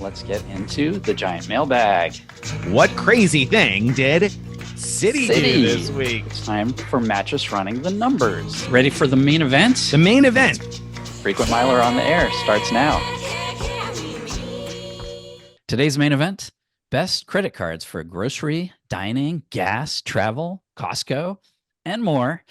let's get into the giant mailbag. What crazy thing did Citi do this week? It's time for Mattress Running the Numbers. Ready for the main event? The main event. Frequent Miler on the Air starts now. Today's main event, best credit cards for grocery, dining, gas, travel, Costco, and more.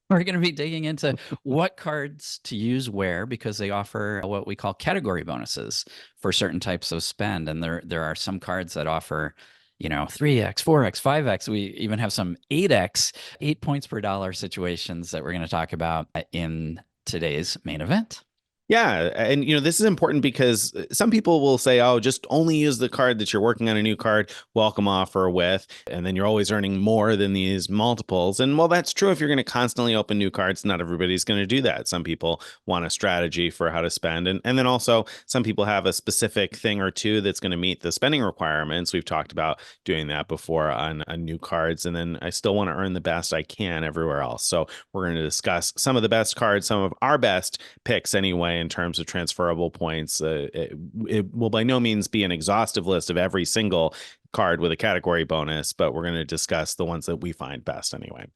We're going to be digging into what cards to use where, because they offer what we call category bonuses for certain types of spend. And there are some cards that offer, 3x, 4x, 5x. We even have some 8x, 8 points per dollar situations that we're going to talk about in today's main event. Yeah. And, this is important because some people will say, oh, just only use the card that you're working on a new card welcome offer with. And then you're always earning more than these multiples. And well, that's true if you're going to constantly open new cards. Not everybody's going to do that. Some people want a strategy for how to spend. And then also some people have a specific thing or two that's going to meet the spending requirements. We've talked about doing that before on new cards. And then I still want to earn the best I can everywhere else. So we're going to discuss some of the best cards, some of our best picks anyway, in terms of transferable points. It will by no means be an exhaustive list of every single card with a category bonus, but we're going to discuss the ones that we find best anyway.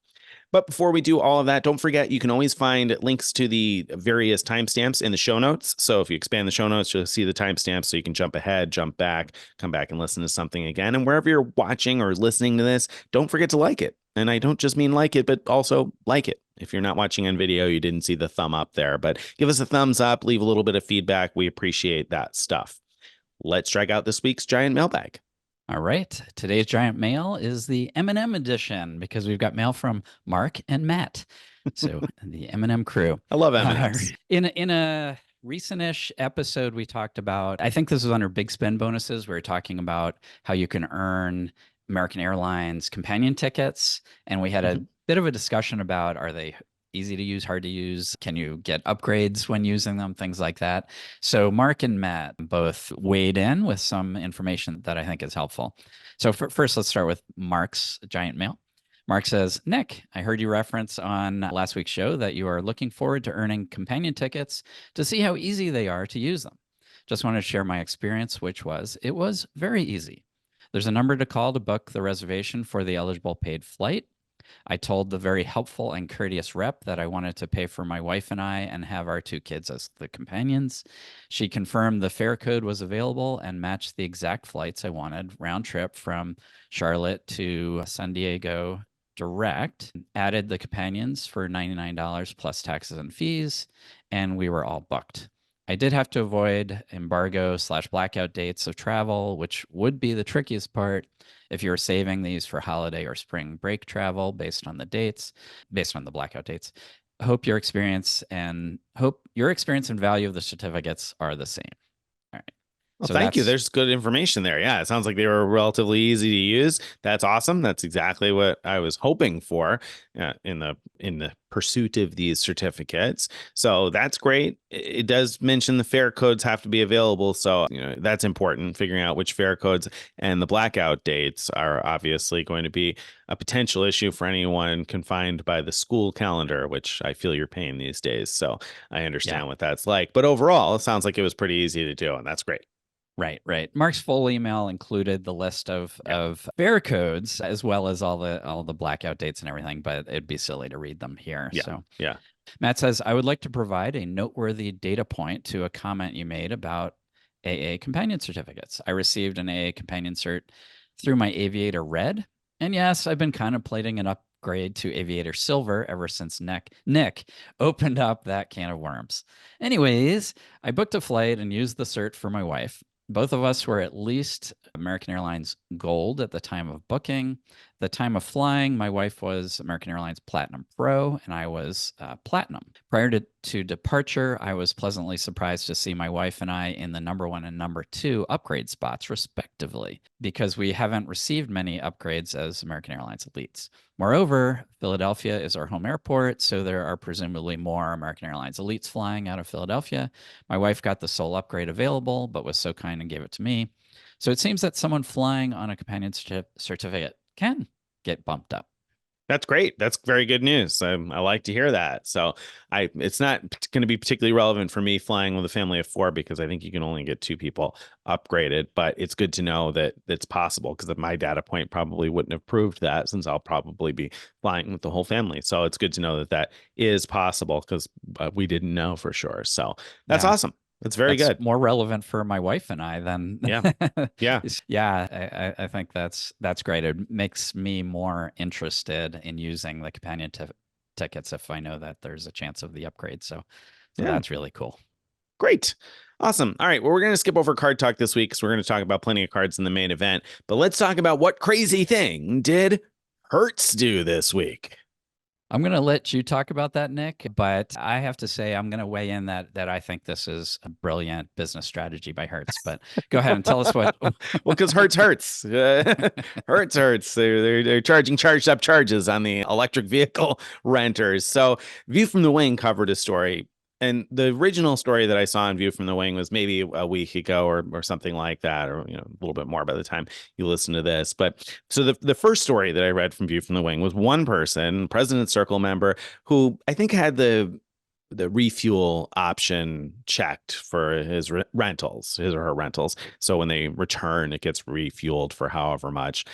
But before we do all of that, don't forget, you can always find links to the various timestamps in the show notes. So if you expand the show notes, you'll see the timestamps so you can jump ahead, jump back, come back and listen to something again. And wherever you're watching or listening to this, don't forget to like it. And I don't just mean like it, but also like it. If you're not watching on video, you didn't see the thumb up there, but give us a thumbs up, leave a little bit of feedback. We appreciate that stuff. Let's drag out this week's giant mailbag. All right. Today's giant mail is the M&M edition because we've got mail from Mark and Matt. So the M&M crew. I love M&Ms. In a recent-ish episode, we talked about, I think this was under big spend bonuses. We were talking about how you can earn American Airlines companion tickets. And we had a bit of a discussion about, are they easy to use, hard to use? Can you get upgrades when using them? Things like that. So Mark and Matt both weighed in with some information that I think is helpful. So first, let's start with Mark's giant mail. Mark says, Nick, I heard you reference on last week's show that you are looking forward to earning companion tickets to see how easy they are to use them. Just wanted to share my experience, which was, it was very easy. There's a number to call to book the reservation for the eligible paid flight. I told the very helpful and courteous rep that I wanted to pay for my wife and I and have our 2 kids as the companions. She confirmed the fare code was available and matched the exact flights I wanted, round trip from Charlotte to San Diego direct, added the companions for $99 plus taxes and fees, and we were all booked. I did have to avoid embargo/blackout dates of travel, which would be the trickiest part if you're saving these for holiday or spring break travel based on the dates, based on the blackout dates. Hope your experience and value of the certificates are the same. All right. Well, thank you. There's good information there. Yeah, it sounds like they were relatively easy to use. That's awesome. That's exactly what I was hoping for in the pursuit of these certificates. So that's great. It does mention the fare codes have to be available. So that's important. Figuring out which fare codes and the blackout dates are obviously going to be a potential issue for anyone confined by the school calendar, which I feel you're paying these days. So I understand what that's like. But overall, it sounds like it was pretty easy to do, and that's great. Right. Mark's full email included the list of fare codes as well as all the blackout dates and everything, but it'd be silly to read them here. Yeah. Matt says, I would like to provide a noteworthy data point to a comment you made about AA companion certificates. I received an AA companion cert through my Aviator Red. And yes, I've been contemplating an upgrade to Aviator Silver ever since Nick opened up that can of worms. Anyways, I booked a flight and used the cert for my wife. Both of us were at least American Airlines Gold at the time of booking. The time of flying, my wife was American Airlines Platinum Pro, and I was Platinum. Prior to departure, I was pleasantly surprised to see my wife and I in the number 1 and number 2 upgrade spots, respectively, because we haven't received many upgrades as American Airlines Elites. Moreover, Philadelphia is our home airport, so there are presumably more American Airlines Elites flying out of Philadelphia. My wife got the sole upgrade available, but was so kind and gave it to me. So it seems that someone flying on a companion certificate can get bumped up. That's great. That's very good news. I like to hear that. So it's not going to be particularly relevant for me flying with a family of four because I think you can only get two people upgraded. But it's good to know that it's possible because my data point probably wouldn't have proved that since I'll probably be flying with the whole family. So it's good to know that that is possible because we didn't know for sure. So that's Yeah. awesome. That's very That's good. more relevant for my wife and I than Yeah. Yeah. yeah, I think that's great. It makes me more interested in using the companion tickets if I know that there's a chance of the upgrade. So Yeah. that's really cool. Great. Awesome. All right. Well, we're going to skip over card talk this week because we're going to talk about plenty of cards in the main event. But let's talk about what crazy thing did Hertz do this week? I'm going to let you talk about that, Nick, but I have to say I'm going to weigh in that I think this is a brilliant business strategy by Hertz. But go ahead and tell us what. Well, because Hertz hurts. Hertz hurts. They're charging charged up charges on the electric vehicle renters. So View from the Wing covered a story. And the original story that I saw on View from the Wing was maybe a week ago or something like that, or a little bit more by the time you listen to this. But so the first story that I read from View from the Wing was one person, President Circle member, who I think had the refuel option checked for his rentals, his or her rentals. So when they return, it gets refueled for however much.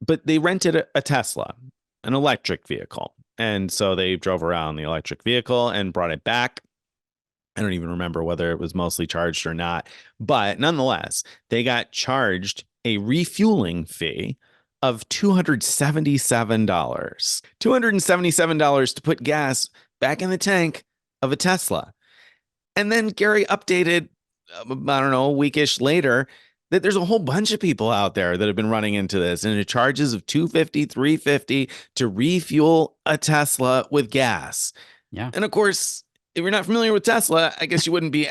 But they rented a Tesla, an electric vehicle. And so they drove around the electric vehicle and brought it back. I don't even remember whether it was mostly charged or not. But nonetheless, they got charged a refueling fee of $277. $277 to put gas back in the tank of a Tesla. And then Gary updated, I don't know, a weekish later that there's a whole bunch of people out there that have been running into this, and it charges of $250, $350 to refuel a Tesla with gas. Yeah. And of course, if you're not familiar with Tesla, I guess you wouldn't be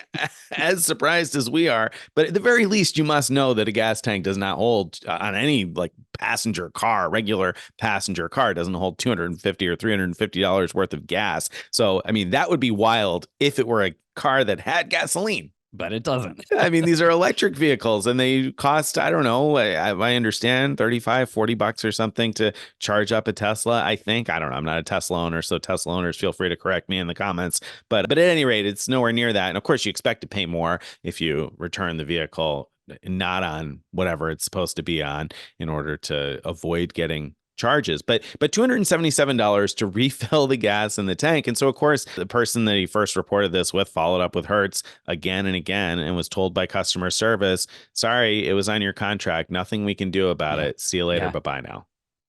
as surprised as we are. But at the very least, you must know that a gas tank does not hold on any like passenger car, regular passenger car doesn't hold $250 or $350 worth of gas. So, I mean, that would be wild if it were a car that had gasoline. But it doesn't. I mean, these are electric vehicles and they cost, I don't know, I understand $35, $40 or something to charge up a Tesla. I think, I don't know. I'm not a Tesla owner, so Tesla owners feel free to correct me in the comments. But at any rate, it's nowhere near that. And of course, you expect to pay more if you return the vehicle not on whatever it's supposed to be on in order to avoid getting charges, but $277 to refill the gas in the tank. And so of course the person that he first reported this with followed up with Hertz again and again and was told by customer service, sorry, it was on your contract, nothing we can do about it, see you later, bye now.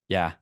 Yeah.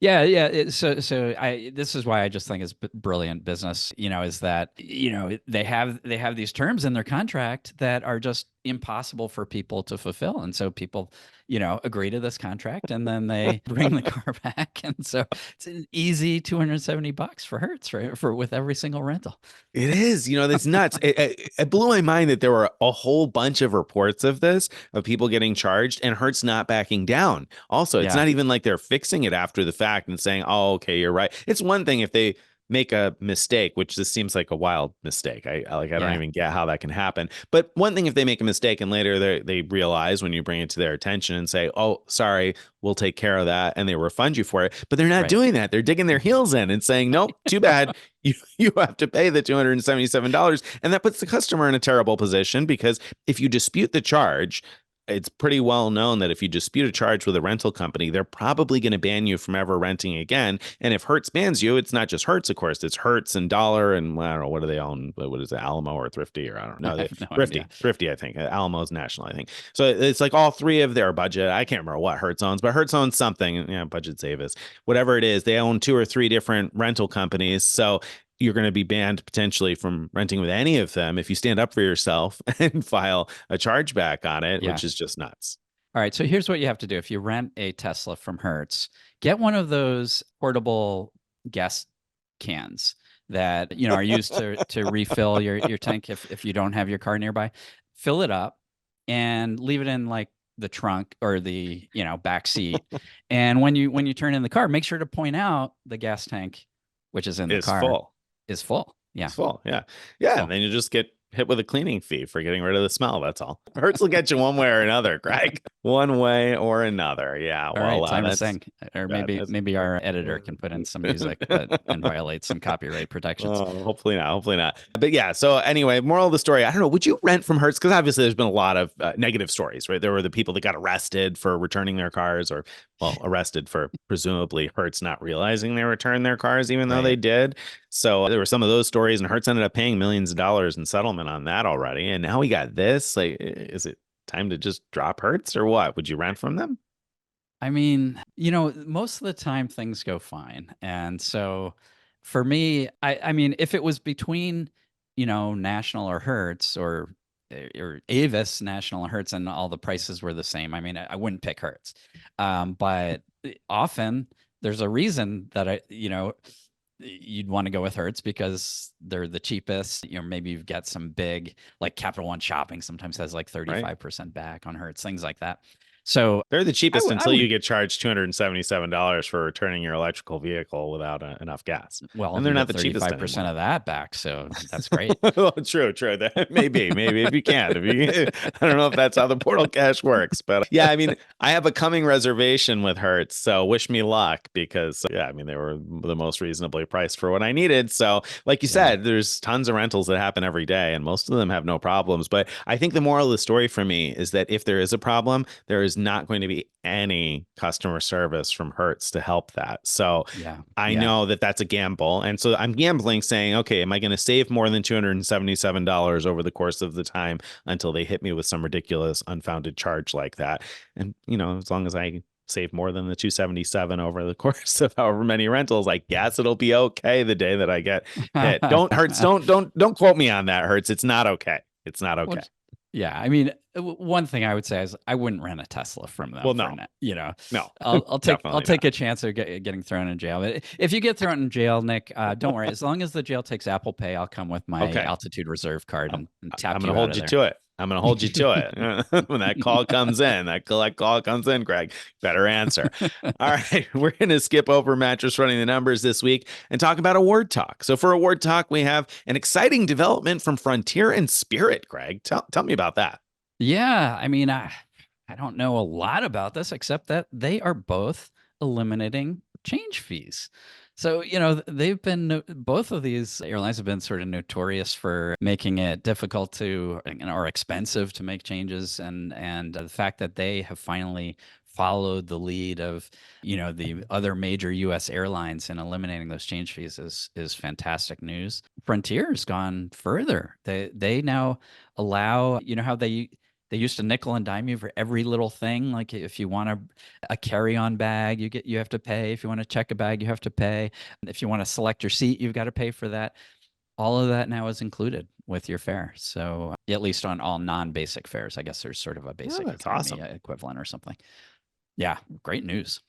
This is why I just think it's brilliant business, is that, they have these terms in their contract that are just impossible for people to fulfill. And so people, agree to this contract and then they bring the car back. And so it's an easy $270 for Hertz, right? With every single rental. It is, that's nuts. It blew my mind that there were a whole bunch of reports of this, of people getting charged and Hertz not backing down. Also, it's not even like they're fixing it after the fact and saying, oh, okay, you're right. It's one thing if they make a mistake, which this seems like a wild mistake. I don't even get how that can happen. But one thing if they make a mistake and later they realize when you bring it to their attention and say, oh, sorry, we'll take care of that, and they refund you for it. But they're not doing that. They're digging their heels in and saying, nope, too bad. You have to pay the $277. And that puts the customer in a terrible position because if you dispute the charge, it's pretty well known that if you dispute a charge with a rental company, they're probably going to ban you from ever renting again. And if Hertz bans you, it's not just Hertz, of course. It's Hertz and Dollar and I don't know, what do they own? What is it, Alamo or Thrifty or I don't know. Thrifty, I think. Alamo's national, I think. So it's like all three of their budget. I can't remember what Hertz owns, but Hertz owns something. Budget Avis, whatever it is. They own 2 or 3 different rental companies. So you're going to be banned potentially from renting with any of them if you stand up for yourself and file a chargeback on it, which is just nuts. All right. So here's what you have to do. If you rent a Tesla from Hertz, get one of those portable gas cans that, are used to refill your tank if you don't have your car nearby. Fill it up and leave it in like the trunk or the, back seat. And when you turn in the car, make sure to point out the gas tank, which is in the car. Full. Is full. Yeah. It's full. Yeah. Full. And then you just get hit with a cleaning fee for getting rid of the smell. That's all. Hertz will get you one way or another, Greg. One way or another. Yeah. All Well, right, time to that's sing. Or that maybe is. maybe our editor can put in some music that and violate some copyright protections. Oh, hopefully not. Hopefully not. But yeah. So anyway, moral of the story. I don't know. Would you rent from Hertz? Because obviously there's been a lot of negative stories, right? There were the people that got arrested for returning their cars, or well, arrested for presumably Hertz not realizing they returned their cars, even though they Right. did. So there were some of those stories, and Hertz ended up paying millions of dollars in settlement on that already. And now we got this. Like, is it time to just drop Hertz or what? Would you rent from them? I mean, most of the time things go fine. And so for me, I mean, if it was between, National or Hertz or Avis, National or Hertz, and all the prices were the same, I mean, I wouldn't pick Hertz. But often there's a reason that you'd want to go with Hertz because they're the cheapest. Maybe you've got some big, like Capital One Shopping sometimes has like Right. 35% back on Hertz, things like that. So They're the cheapest I until you would, get charged $277 for returning your electrical vehicle without enough gas. well, And they're you not get the cheapest 35% anymore. of that back. So that's great. Well, true. That maybe if you can, if you, I don't know if that's how the portal cash works, but yeah, I mean, I have a coming reservation with Hertz, so wish me luck because yeah, I mean, they were the most reasonably priced for what I needed. So, like you Yeah. said, there's tons of rentals that happen every day, and most of them have no problems. But I think the moral of the story for me is that if there is a problem, there is not going to be any customer service from Hertz to help that. So Yeah. I Yeah. know that that's a gamble. And so I'm gambling saying, okay, am I going to save more than $277 over the course of the time until they hit me with some ridiculous unfounded charge like that? And, as long as I save more than the 277 over the course of however many rentals, I guess it'll be okay the day that I get hit. Don't Hertz, don't quote me on that, Hertz. It's not okay. It's not Well, okay. yeah. I mean, one thing I would say is I wouldn't rent a Tesla from them Well, for no, now. no, I'll definitely take not. a chance of getting thrown in jail. But if you get thrown in jail, Nick, don't worry. As long as the jail takes Apple Pay, I'll come with my Okay. Altitude Reserve card and I'm tap going to you out hold of you there. to it. I'm going to hold you to it. When that call comes in, that collect call comes in, Greg, better answer. All right. We're going to skip over Mattress Running the Numbers this week and talk about Award Talk. So for Award Talk, we have an exciting development from Frontier and Spirit, Greg. Tell me about that. Yeah, I mean, I don't know a lot about this except that they are both eliminating change fees. So, they've been both of these airlines have been sort of notorious for making it difficult to or expensive to make changes, and the fact that they have finally followed the lead of the other major U.S. airlines in eliminating those change fees is fantastic news. Frontier's gone further. They now allow how they used to nickel and dime you for every little thing. Like if you want a carry-on bag, you have to pay. If you want to check a bag, you have to pay. If you want to select your seat, you've got to pay for that. All of that now is included with your fare. So at least on all non-basic fares, I guess there's sort of a Oh, basic that's economy awesome. equivalent or something. Yeah, great news.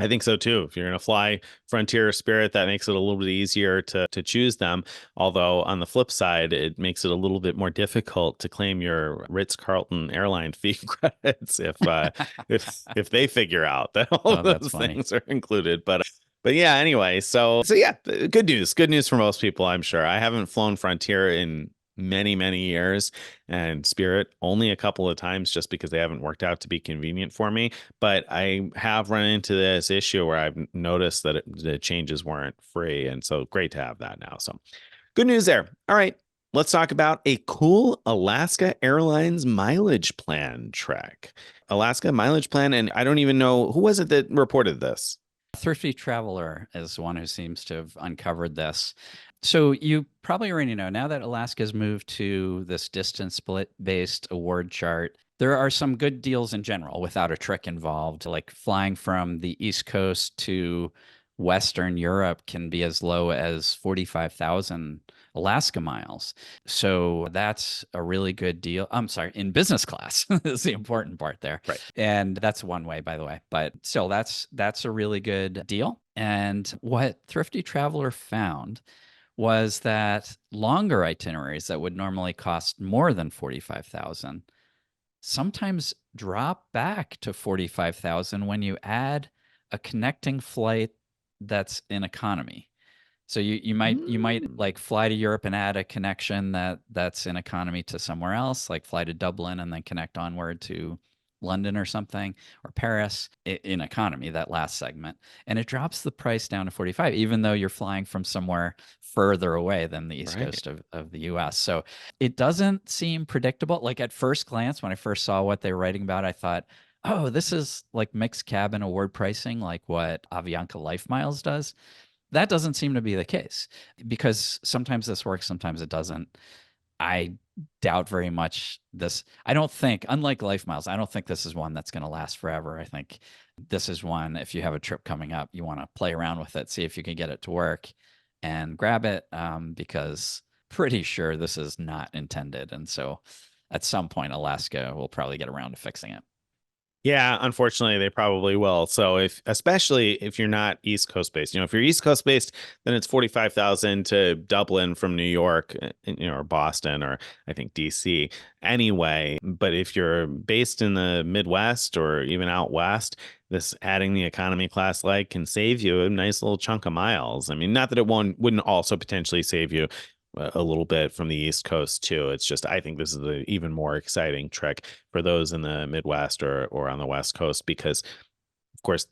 I think so too. If you're going to fly Frontier or Spirit, that makes it a little bit easier to choose them. Although on the flip side, it makes it a little bit more difficult to claim your Ritz-Carlton airline fee credits if they figure out that all Oh, of that's those funny. things are included. But yeah, anyway, so yeah, good news. Good news for most people, I'm sure. I haven't flown Frontier in many years, and Spirit only a couple of times just because they haven't worked out to be convenient for me. But I have run into this issue where I've noticed that the changes weren't free, and so great to have that now. So good news there. All right, let's talk about a cool Alaska Airlines mileage plan, Trek. Alaska mileage plan, and I don't even know who was it that reported this. Thrifty Traveler is one who seems to have uncovered this. So you probably already know now that Alaska's moved to this distance split based award chart. There are some good deals in general without a trick involved, like flying from the East Coast to Western Europe can be as low as 45,000 Alaska miles. So that's a really good deal. I'm sorry, in business class is the important part there. Right. And that's one way, by the way. But still, that's a really good deal. And what Thrifty Traveler found was that longer itineraries that would normally cost more than 45,000 sometimes drop back to 45,000 when you add a connecting flight that's in economy. So you might Mm. like fly to Europe and add a connection that's in economy to somewhere else, like fly to Dublin and then connect onward to London or something, or Paris in economy, that last segment. And it drops the price down to 45, even though you're flying from somewhere further away than the East Right. Coast of the US. So it doesn't seem predictable. Like at first glance, when I first saw what they were writing about, I thought, oh, this is like mixed cabin award pricing, like what Avianca Life Miles does. That doesn't seem to be the case, because sometimes this works, sometimes it doesn't. I doubt very much this. I don't think, unlike Life Miles, I don't think this is one that's going to last forever. I think this is one, if you have a trip coming up, you want to play around with it, see if you can get it to work and grab it, because pretty sure this is not intended. And so at some point, Alaska will probably get around to fixing it. Yeah, unfortunately, they probably will. So especially if you're not East Coast based, if you're East Coast based, then it's 45,000 to Dublin from New York, or Boston, or I think DC anyway. But if you're based in the Midwest or even out west, this adding the economy class leg can save you a nice little chunk of miles. I mean, not that it wouldn't also potentially save you a little bit from the East Coast too. It's just, I think this is an even more exciting trick for those in the Midwest or on the West Coast, because of course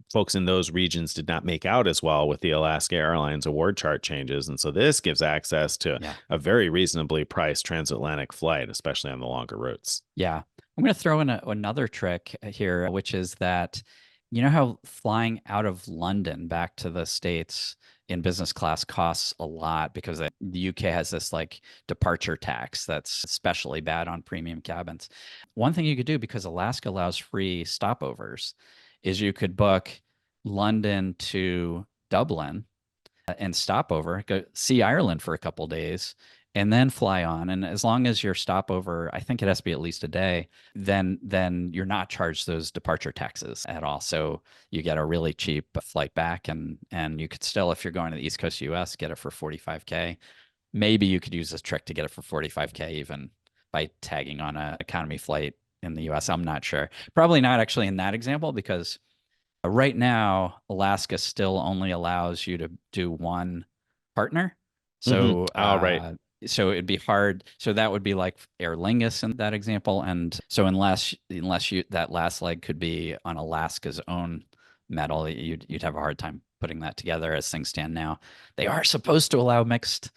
folks in those regions did not make out as well with the Alaska Airlines award chart changes. And so this gives access to Yeah. a very reasonably priced transatlantic flight, especially on the longer routes. Yeah. I'm going to throw in another trick here, which is that, you know how flying out of London back to the States in business class costs a lot, because the UK has this like departure tax that's especially bad on premium cabins. One thing you could do, because Alaska allows free stopovers, is you could book London to Dublin and stop over, go see Ireland for a couple days, and then fly on. And as long as your stopover, I think it has to be at least a day, then you're not charged those departure taxes at all. So you get a really cheap flight back, and you could still, if you're going to the East Coast US, get it for 45K. Maybe you could use this trick to get it for 45K even by tagging on a economy flight in the US. I'm not sure. Probably not actually in that example, because right now, Alaska still only allows you to do one partner. So, Oh, right. so it'd be hard. So that would be like Aer Lingus in that example. And so unless you, that last leg could be on Alaska's own metal, you'd have a hard time putting that together as things stand now. They are supposed to allow mixed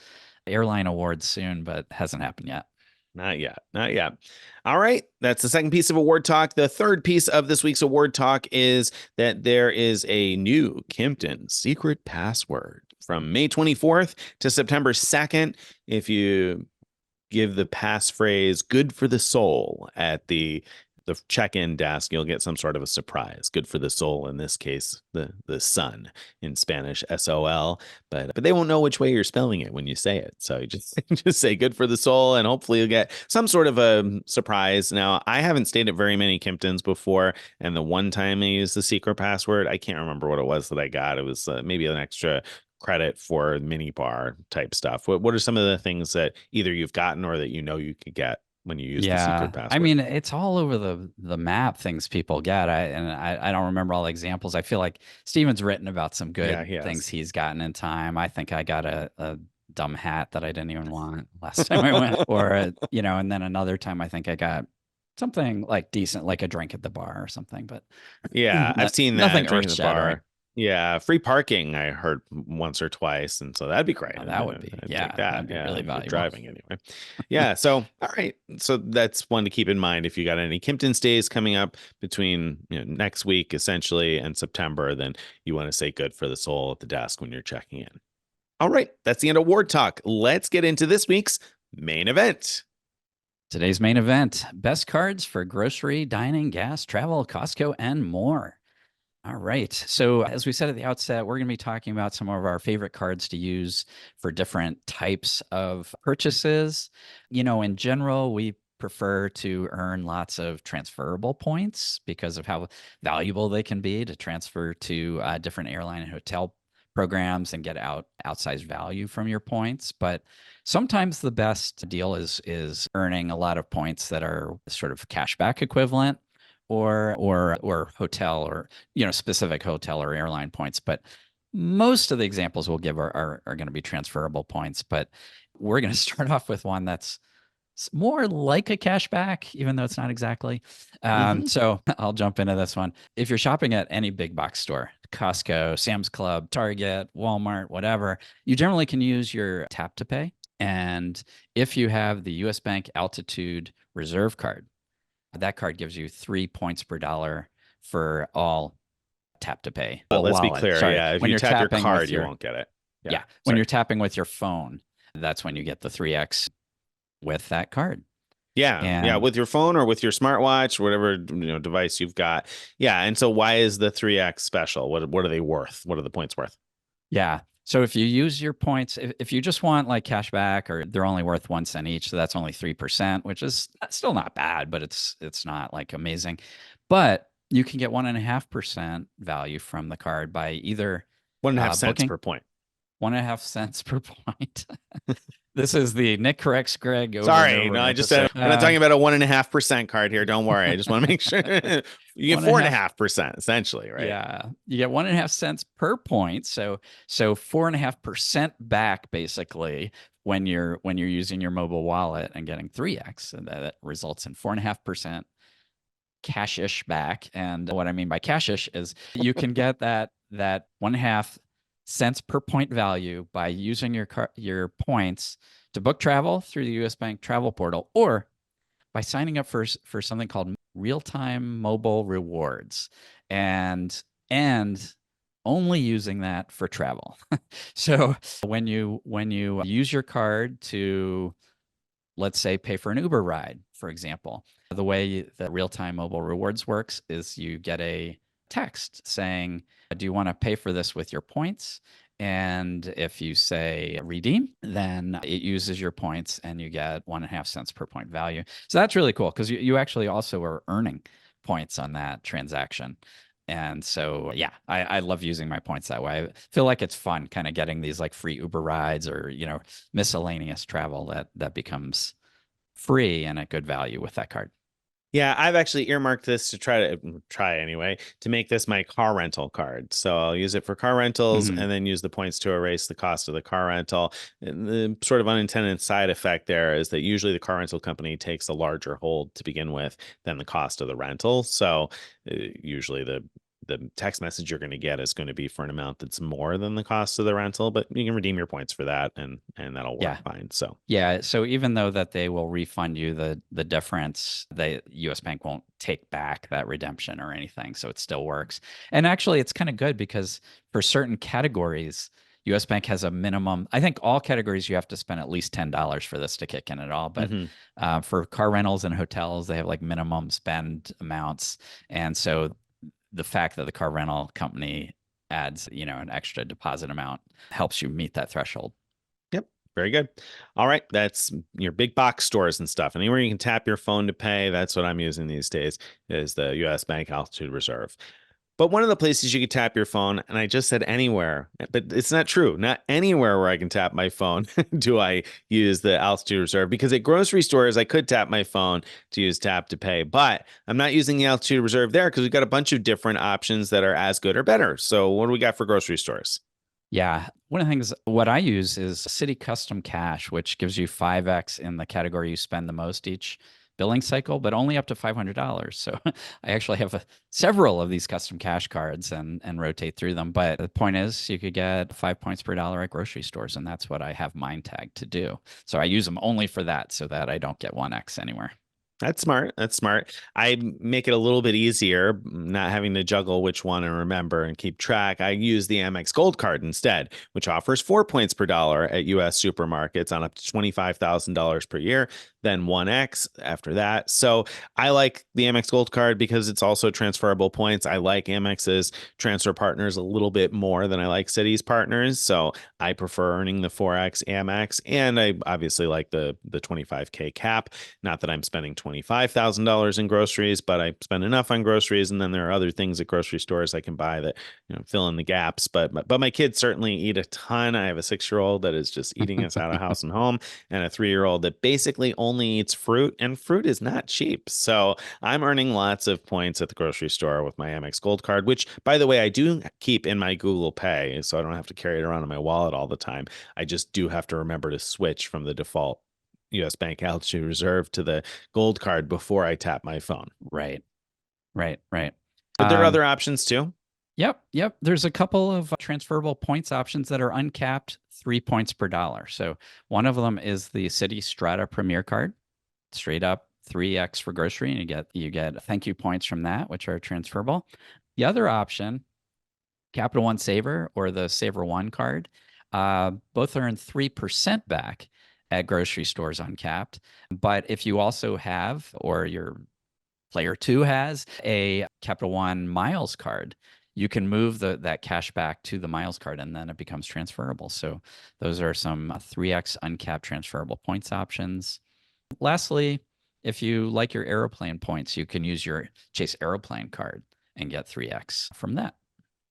airline awards soon, but hasn't happened yet. Not yet. Not yet. All right. That's the second piece of award talk. The third piece of this week's award talk is that there is a new Kimpton secret password from May 24th to September 2nd. If you give the passphrase "good for the soul" at the check-in desk, you'll get some sort of a surprise. Good for the soul, in this case, the sun, in Spanish, SOL. But they won't know which way you're spelling it when you say it. So you just just say "good for the soul," and hopefully you'll get some sort of a surprise. Now, I haven't stayed at very many Kimptons before, and the one time I used the secret password, I can't remember what it was that I got. It was maybe an extra credit for mini bar type stuff. What are some of the things that either you've gotten or that you could get when you use the secret Yeah, I password? mean, it's all over the map, things people get. I don't remember all the examples. I feel like Steven's written about some Yeah, good he things has. he's gotten in time. I think I got a dumb hat that I didn't even want last time I went, or and then another time I think I got something like decent, like a drink at the bar or something, but Yeah, I've seen that nothing drink earth at the shattering. bar. Yeah, free parking I heard once or twice, and so that'd be great. Now that would be, I'd take yeah, that. that'd be Yeah, really for valuable. driving anyway. Yeah, so all right. So that's one to keep in mind if you got any Kimpton stays coming up between next week essentially and September, then you want to say "good for the soul" at the desk when you're checking in. All right, that's the end of Award Talk. Let's get into this week's main event. Today's main event: best cards for grocery, dining, gas, travel, Costco, and more. All right. So, as we said at the outset, we're going to be talking about some of our favorite cards to use for different types of purchases. In general, we prefer to earn lots of transferable points because of how valuable they can be to transfer to different airline and hotel programs and get outsized value from your points. But sometimes the best deal is earning a lot of points that are sort of cashback equivalent, or hotel, or specific hotel or airline points. But most of the examples we'll give are going to be transferable points, but we're going to start off with one that's more like a cashback, even though it's not exactly. Hmm. So I'll jump into this one. If you're shopping at any big box store, Costco, Sam's Club, Target, Walmart, whatever, you generally can use your tap to pay. And if you have the US Bank Altitude Reserve card, that card gives you 3 points per dollar for all tap to pay. But Well, let's be wallet. clear. Sorry. Yeah. If When you you're tap your tapping card, with you your, won't get it. Yeah. yeah, when Sorry. you're tapping with your phone, that's when you get the 3x with that card. Yeah, yeah, And with your phone or with your smartwatch, whatever device you've got. Yeah, and so why is the 3x special? What are they worth? What are the points worth? yeah, so if you use your points, if you just want like cash back, or they're only worth 1 cent each, so that's only 3%, which is still not bad, but it's not like amazing. But you can get 1.5% value from the card by either 1.5 cents booking per point. 1.5 cents per point. This is the Nick corrects Greg over and Sorry, over no, I just episode. said we're not talking about a 1.5% card here. Don't worry. I just want to make sure you get One and a four and a half. half percent essentially, right? Yeah, you get 1.5 cents per point. So 4.5% back basically when you're using your mobile wallet and getting 3x, and that results in 4.5% cashish back. And what I mean by cashish is you can get that 1.5 cents per point value by using your points to book travel through the US Bank travel portal, or by signing up for something called real-time mobile rewards, and only using that for travel. So when you use your card to, let's say, pay for an Uber ride, for example, the way the real-time mobile rewards works is you get a text saying, do you want to pay for this with your points? And if you say redeem, then it uses your points and you get 1.5 cents per point value. So that's really cool because you actually also are earning points on that transaction. And so, yeah, I love using my points that way. I feel like it's fun kind of getting these like free Uber rides or, miscellaneous travel that becomes free and at good value with that card. Yeah, I've actually earmarked this to try anyway to make this my car rental card. So I'll use it for car rentals Mhm. and then use the points to erase the cost of the car rental. And the sort of unintended side effect there is that usually the car rental company takes a larger hold to begin with than the cost of the rental. So usually the text message you're going to get is going to be for an amount that's more than the cost of the rental, but you can redeem your points for that and that'll work Yeah. fine. So Yeah. So even though that they will refund you the difference, the US Bank won't take back that redemption or anything. So it still works. And actually it's kind of good because for certain categories, US Bank has a minimum. I think all categories you have to spend at least $10 for this to kick in at all. But mhm. for car rentals and hotels, they have like minimum spend amounts. And so the fact that the car rental company adds, an extra deposit amount helps you meet that threshold. Yep. Very good. All right. That's your big box stores and stuff. Anywhere you can tap your phone to pay. That's what I'm using these days is the US Bank Altitude Reserve. But one of the places you could tap your phone, and I just said anywhere, but it's not true. Not anywhere where I can tap my phone do I use the Altitude Reserve, because at grocery stores, I could tap my phone to use tap to pay, but I'm not using the Altitude Reserve there because we've got a bunch of different options that are as good or better. So what do we got for grocery stores? Yeah. One of the things what I use is Citi Custom Cash, which gives you 5x in the category you spend the most each billing cycle, but only up to $500. So I actually have several of these custom cash cards and rotate through them. But the point is, you could get 5 points per dollar at grocery stores, and that's what I have mine tagged to do. So I use them only for that so that I don't get 1x anywhere. That's smart. That's smart. I make it a little bit easier, not having to juggle which one and remember and keep track. I use the Amex Gold card instead, which offers 4 points per dollar at US supermarkets on up to $25,000 per year, then 1x after that. So I like the Amex Gold card because it's also transferable points. I like Amex's transfer partners a little bit more than I like Citi's partners. So I prefer earning the 4x Amex. And I obviously like the 25K cap. Not that I'm spending $25,000 in groceries, but I spend enough on groceries. And then there are other things at grocery stores I can buy that, fill in the gaps. But my kids certainly eat a ton. I have a 6-year-old that is just eating us out of house and home, and a 3-year-old that basically only only eats fruit, and fruit is not cheap. So I'm earning lots of points at the grocery store with my Amex Gold card, which, by the way, I do keep in my Google Pay, so I don't have to carry it around in my wallet all the time. I just do have to remember to switch from the default U.S. Bank Altitude Reserve to the Gold card before I tap my phone. Right, right. But there are other options too. Yep. There's a couple of transferable points options that are uncapped, 3 points per dollar. So one of them is the Citi Strata Premier card, straight up 3x for grocery, and you get thank you points from that, which are transferable. The other option, Capital One Saver or the Saver One card, both earn 3% back at grocery stores uncapped. But if you also have, or your player two has, a Capital One Miles card, you can move that cash back to the Miles card, and then it becomes transferable. So those are some 3x uncapped transferable points options. Lastly, if you like your Aeroplan points, you can use your Chase Aeroplan card and get 3x from that.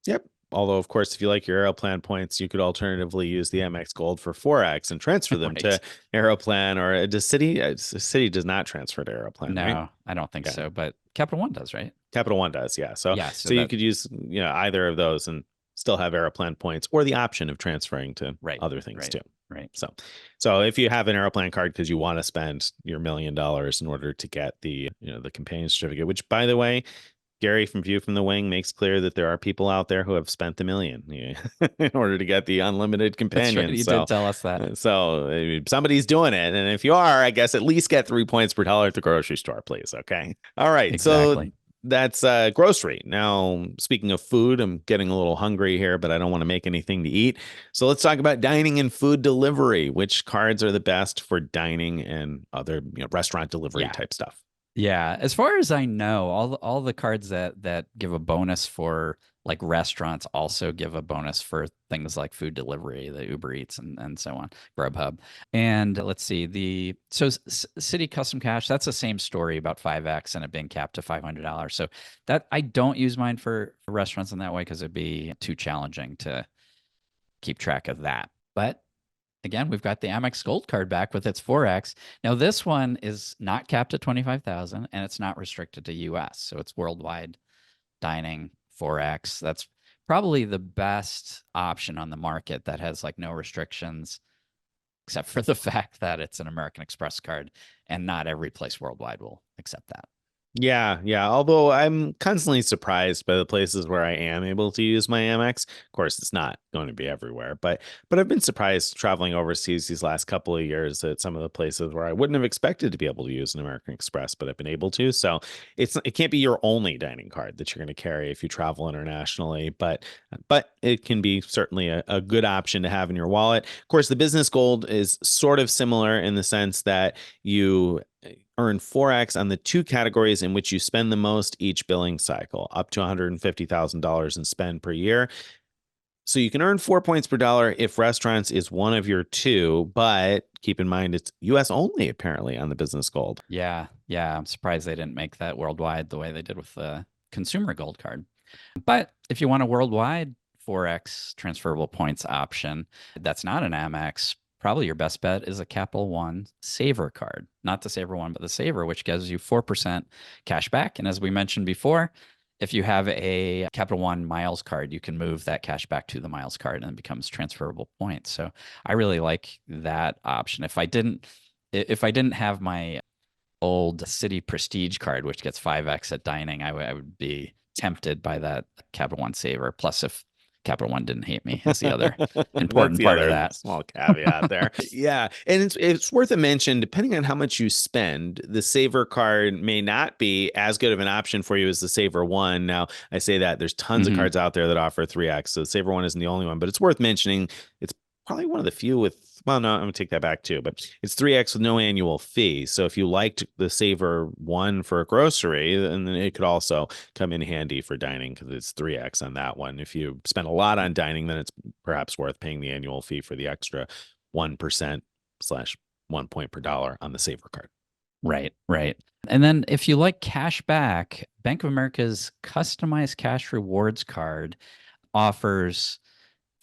Yep. Although, of course, if you like your Aeroplan points, you could alternatively use the Amex Gold for 4x and transfer them to Aeroplan, or does Citi does not transfer to Aeroplan, No, right? I don't think so, but Capital One does, right? Capital One does, yeah. So so you could use either of those and still have Aeroplan points, or the option of transferring to other things too. Right. So if you have an Aeroplan card because you want to spend your $1 million in order to get the the companion certificate, which, by the way, Gary from View from the Wing makes clear that there are people out there who have spent $1 million in order to get the unlimited companion. That's right. You did tell us that. So somebody's doing it. And if you are, I guess at least get 3 points per dollar at the grocery store, please. Okay. All right. Exactly. So that's grocery. Now, speaking of food, I'm getting a little hungry here, but I don't want to make anything to eat. So let's talk about dining and food delivery. Which cards are the best for dining and other restaurant delivery type stuff? Yeah, as far as I know, all the cards that give a bonus for like restaurants also give a bonus for things like food delivery, the Uber Eats and so on, Grubhub. And let's see, Citi Custom Cash, that's the same story about 5x and it being capped to $500. So that I don't use mine for restaurants in that way because it'd be too challenging to keep track of that. But again, we've got the Amex Gold card back with its 4x. Now, this one is not capped at 25,000 and it's not restricted to US. So it's worldwide dining 4x. That's probably the best option on the market that has like no restrictions, except for the fact that it's an American Express card and not every place worldwide will accept that. Yeah. Although I'm constantly surprised by the places where I am able to use my Amex. Of course, it's not going to be everywhere, but I've been surprised traveling overseas these last couple of years at some of the places where I wouldn't have expected to be able to use an American Express, but I've been able to. So it can't be your only dining card that you're going to carry if you travel internationally, but it can be certainly a good option to have in your wallet. Of course, the Business Gold is sort of similar in the sense that you earn 4x on the two categories in which you spend the most each billing cycle, up to $150,000 in spend per year. So you can earn 4 points per dollar if restaurants is one of your two, but keep in mind it's US only apparently on the Business Gold. Yeah. I'm surprised they didn't make that worldwide the way they did with the consumer gold card. But if you want a worldwide 4x transferable points option, that's not an Amex. Probably your best bet is a Capital One Saver card, not the Saver One, but the Saver, which gives you 4% cash back. And as we mentioned before, if you have a Capital One Miles card, you can move that cash back to the Miles card and it becomes transferable points. So I really like that option. If I didn't have my old Citi Prestige card, which gets 5x at dining, I would be tempted by that Capital One Saver. Plus, if Capital One didn't hate me, is the other important part of that. Small caveat there. Yeah. And it's worth a mention, depending on how much you spend, the Saver card may not be as good of an option for you as the Saver One. Now, I say that there's tons of cards out there that offer 3x. So the Saver One isn't the only one, but it's worth mentioning. It's probably one of the few with, well, no, I'm going to take that back too, but it's 3x with no annual fee. So if you liked the Saver One for grocery, then it could also come in handy for dining because it's 3x on that one. If you spend a lot on dining, then it's perhaps worth paying the annual fee for the extra 1% / 1 point per dollar on the Saver card. Right. And then if you like cash back, Bank of America's customized cash rewards card offers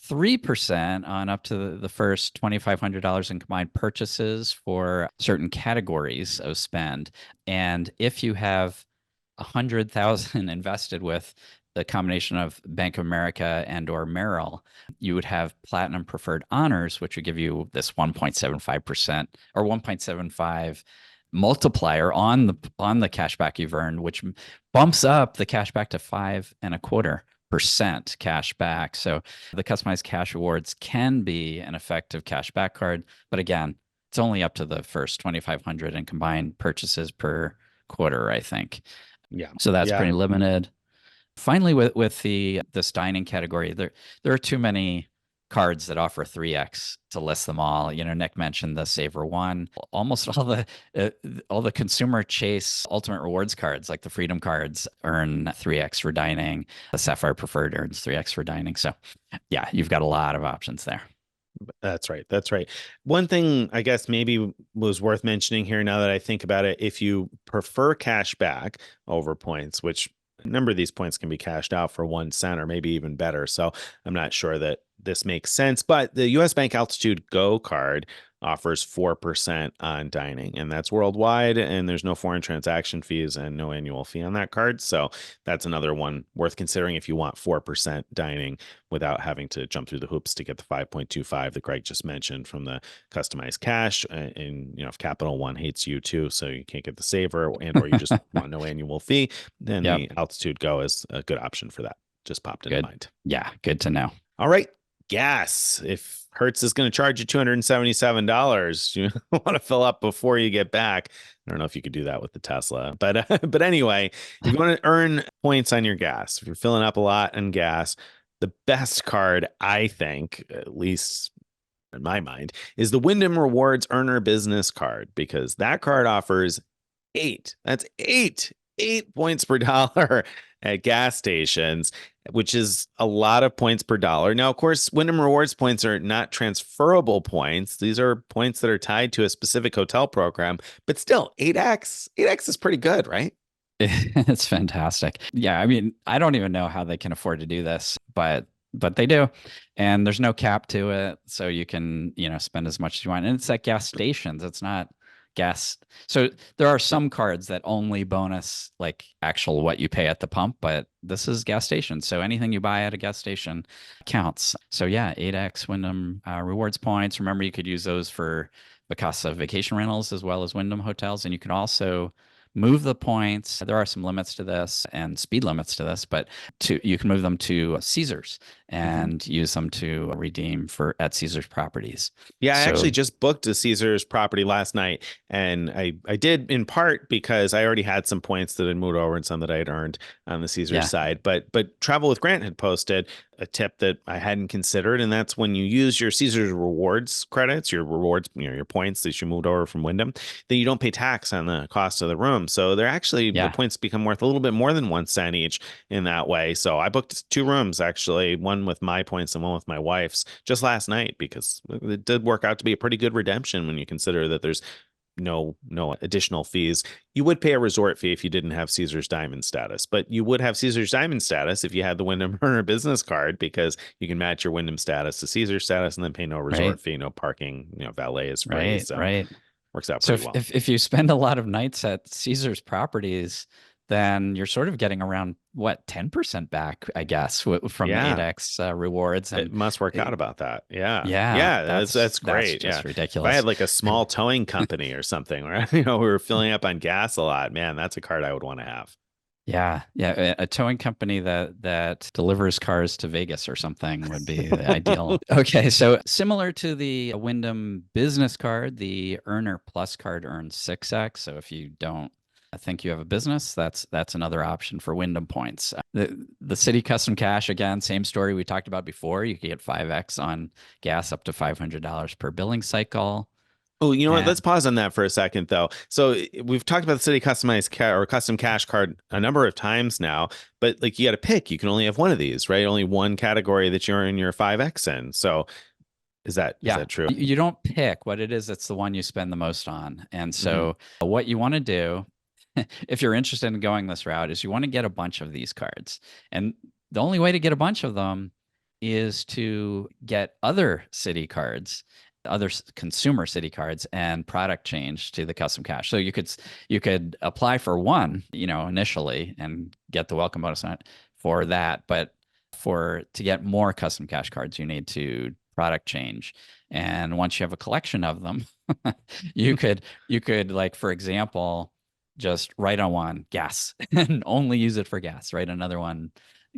3% on up to the first $2,500 in combined purchases for certain categories of spend. And if you have 100,000 invested with the combination of Bank of America and or Merrill, you would have Platinum Preferred Honors, which would give you this 1.75% or 1.75 multiplier on the cashback you've earned, which bumps up the cashback to 5.25% cash back. So the customized cash rewards can be an effective cashback card, but again, it's only up to the first 2,500 in combined purchases per quarter, I think. Yeah. So that's Yeah. pretty limited. Finally, with this dining category, there are too many cards that offer 3x to list them all. You know, Nick mentioned the Saver One. Almost all the consumer Chase Ultimate Rewards cards, like the Freedom cards, earn 3x for dining. The Sapphire Preferred earns 3x for dining. So, yeah, you've got a lot of options there. That's right. That's right. One thing I guess maybe was worth mentioning here now that I think about it, if you prefer cash back over points, which a number of these points can be cashed out for 1 cent or maybe even better. So I'm not sure that this makes sense, but the US Bank Altitude Go card offers 4% on dining, and that's worldwide, and there's no foreign transaction fees and no annual fee on that card. So that's another one worth considering if you want 4% dining without having to jump through the hoops to get the 5.25 that Greg just mentioned from the customized cash. And if Capital One hates you too, so you can't get the Saver or you just want no annual fee, then the Altitude Go is a good option for that. Just popped into mind. Yeah, good to know. All right. Gas. If Hertz is going to charge you $277, you want to fill up before you get back. I don't know if you could do that with the Tesla, but anyway, if you want to earn points on your gas, if you're filling up a lot on gas, the best card, I think, at least in my mind, is the Wyndham Rewards Earner Business Card, because that card offers 8. That's 8 points per dollar at gas stations, which is a lot of points per dollar. Now, of course, Wyndham Rewards points are not transferable points. These are points that are tied to a specific hotel program, but still 8x is pretty good, right? It's fantastic. Yeah, I mean, I don't even know how they can afford to do this, but they do. And there's no cap to it, so you can, spend as much as you want. And it's at gas stations. It's not gas. So there are some cards that only bonus like actual what you pay at the pump, but this is gas station. So anything you buy at a gas station counts. So yeah, 8x Wyndham rewards points. Remember, you could use those for Vacasa vacation rentals as well as Wyndham hotels. And you can also move the points. There are some limits to this and speed limits to this, but you can move them to Caesars and use them to redeem at Caesars properties. Yeah, I actually just booked a Caesars property last night, and I did in part because I already had some points that had moved over and some that I had earned on the Caesars side. But Travel with Grant had posted a tip that I hadn't considered, and that's when you use your Caesars rewards credits, your rewards, your points that you moved over from Wyndham, then you don't pay tax on the cost of the room. So they're actually the points become worth a little bit more than 1 cent each in that way. So I booked 2 rooms, actually, one with my points and one with my wife's, just last night, because it did work out to be a pretty good redemption when you consider that there's no additional fees. You would pay a resort fee if you didn't have Caesars Diamond status, but you would have Caesars Diamond status if you had the Wyndham Earner Business Card, because you can match your Wyndham status to Caesars status and then pay no resort fee, no parking, valet is free. Works out pretty well. If you spend a lot of nights at Caesars properties, then you're sort of getting around 10% back, I guess, from 8x rewards. And it must work out about that. Yeah. That's great. That's just ridiculous. If I had like a small towing company or something, where we were filling up on gas a lot, man, that's a card I would want to have. Yeah. A towing company that delivers cars to Vegas or something would be ideal. Okay, so similar to the Wyndham Business Card, the Earner Plus card earns 6x. So if you don't think you have a business, that's another option for Wyndham points. The Citi Custom Cash, again, same story we talked about before. You could get 5x on gas up to $500 per billing cycle. Oh, you know what? Let's pause on that for a second, though. So we've talked about the Citi customized or custom cash card a number of times now, but like you got to pick. You can only have one of these, right? Only one category that you're in your 5x in. So is that true? You don't pick what it is. It's the one you spend the most on. And so what you want to do, if you're interested in going this route, is you want to get a bunch of these cards. And the only way to get a bunch of them is to get other Citi cards, other consumer Citi cards, and product change to the custom cash. So you could apply for one, initially and get the welcome bonus on it for that, but to get more custom cash cards, you need to product change. And once you have a collection of them, you could like, for example, just write on one gas and only use it for gas. Write another one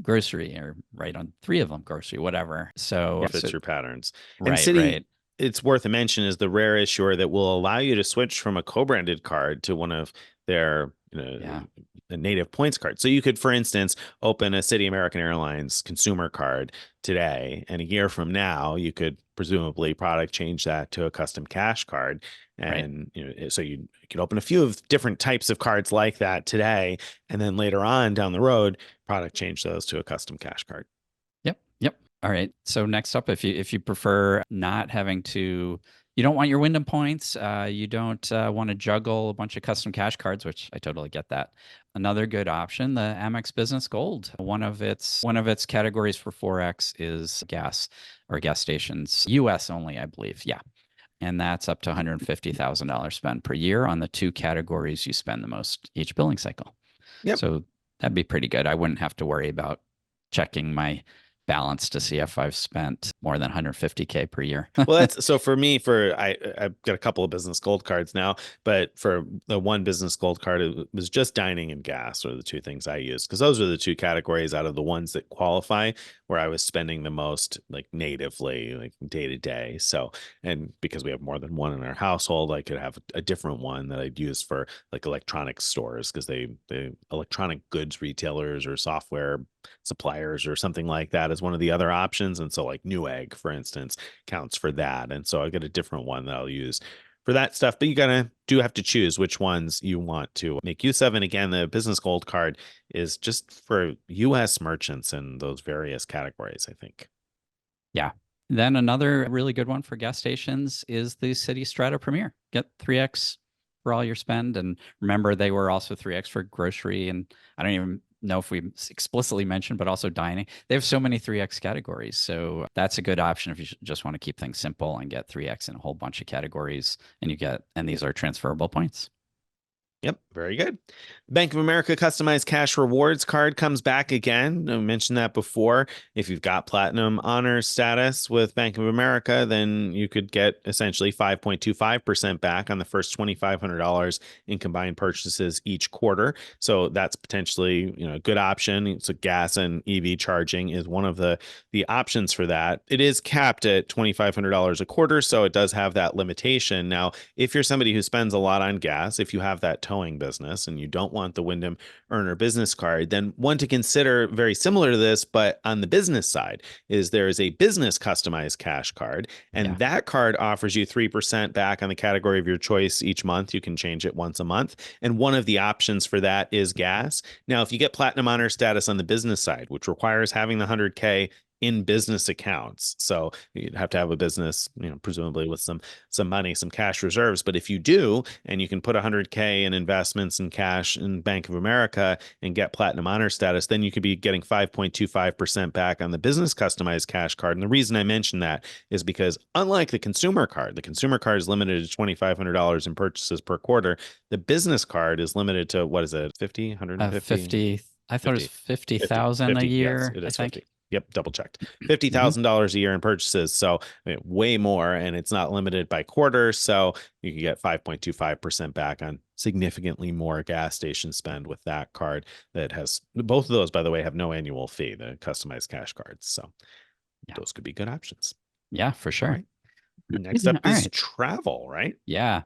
grocery, or write on three of them grocery, whatever. So, Fits your patterns. And right, Citi, right. it's worth a mention, is the rare issuer that will allow you to switch from a co-branded card to one of their Yeah. a native points card. So you could, for instance, open a Citi American Airlines consumer card today, and a year from now, you could presumably product change that to a custom cash card. Right. And so you could open a few of different types of cards like that today, and then later on down the road, product change those to a custom cash card. Yep. Yep. All right. So next up, if you prefer not having to, you don't want your Wyndham points, you don't want to juggle a bunch of custom cash cards, which I totally get that. Another good option, the Amex Business Gold. One of its categories for Forex is gas, or gas stations, U.S. only, I believe. Yeah. And that's up to $150,000 spent per year on the two categories you spend the most each billing cycle. Yep. So that'd be pretty good. I wouldn't have to worry about checking my balance to see if I've spent more than 150K per year. Well, that's so for me, I've got a couple of business gold cards now, but for the one business gold card, it was just dining and gas are the two things I used, because those are the two categories out of the ones that qualify where I was spending the most, like natively, like day to day. So, and because we have more than one in our household, I could have a different one that I'd use for like electronic stores, because the electronic goods retailers or software suppliers or something like that is one of the other options. And so like Newegg, for instance, counts for that. And so I get a different one that I'll use for that stuff. But you do have to choose which ones you want to make use of. And again, the business gold card is just for US merchants in those various categories, I think. Yeah. Then another really good one for gas stations is the Citi Strata Premier. Get 3x for all your spend. And remember, they were also 3x for grocery. And I don't even know if we explicitly mentioned, but also dining. They have so many 3x categories. So that's a good option if you just want to keep things simple and get 3x in a whole bunch of categories. And these are transferable points. Yep, very good. Bank of America customized cash rewards card comes back again. I mentioned that before. If you've got platinum honor status with Bank of America, then you could get essentially 5.25% back on the first $2,500 in combined purchases each quarter. So that's potentially, a good option. So gas and EV charging is one of the options for that. It is capped at $2,500 a quarter, so it does have that limitation. Now, if you're somebody who spends a lot on gas, if you have that towing business and you don't want the Wyndham Earner Business Card, then one to consider very similar to this, but on the business side, is there is a business customized cash card. And that card offers you 3% back on the category of your choice each month. You can change it once a month. And one of the options for that is gas. Now, if you get platinum honor status on the business side, which requires having the 100K in business accounts. So you'd have to have a business, presumably with some money, some cash reserves. But if you do, and you can put 100K in investments in cash in Bank of America and get platinum honor status, then you could be getting 5.25% back on the business customized cash card. And the reason I mention that is because unlike the consumer card is limited to $2,500 in purchases per quarter. The business card is limited to, what is it, 50, 150? 50. I thought it was 50,000 a year. Yes, it is I think. 50. Yep, double checked. $50,000 a year in purchases. So way more, and it's not limited by quarter. So you can get 5.25% back on significantly more gas station spend with that card. That has both of those, by the way, have no annual fee, the customized cash cards. So those could be good options. Yeah, for sure. Right. Next up is travel, right? Yeah.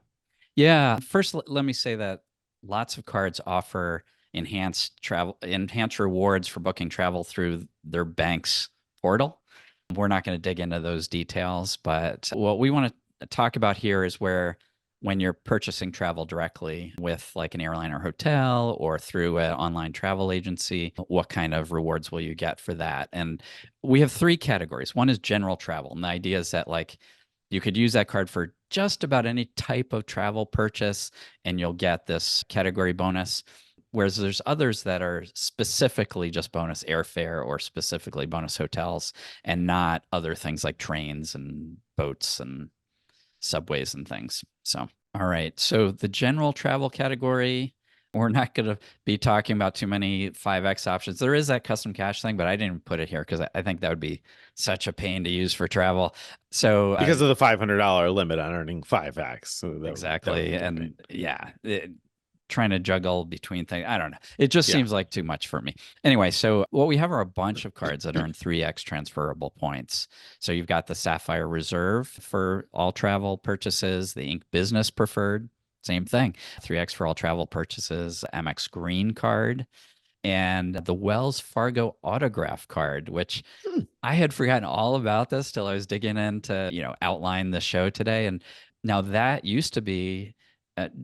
Yeah. First, let me say that lots of cards offer enhanced rewards for booking travel through their bank's portal. We're not going to dig into those details, but what we want to talk about here is when you're purchasing travel directly with like an airline or hotel or through an online travel agency, what kind of rewards will you get for that? And we have three categories. One is general travel. And the idea is that like you could use that card for just about any type of travel purchase and you'll get this category bonus. Whereas there's others that are specifically just bonus airfare or specifically bonus hotels and not other things like trains and boats and subways and things. So, all right. So the general travel category, we're not going to be talking about too many 5X options. There is that custom cash thing, but I didn't put it here because I think that would be such a pain to use for travel. So Because of the $500 limit on earning 5X. So that would exactly. make it a And pain. yeah, trying to juggle between things. I don't know. It just Yeah. seems like too much for me. Anyway, so what we have are a bunch of cards that earn 3x transferable points. So you've got the Sapphire Reserve for all travel purchases, the Ink Business Preferred, same thing, 3x for all travel purchases, Amex Green Card, and the Wells Fargo Autograph Card, which Hmm. I had forgotten all about this till I was digging in to, outline the show today. And now that used to be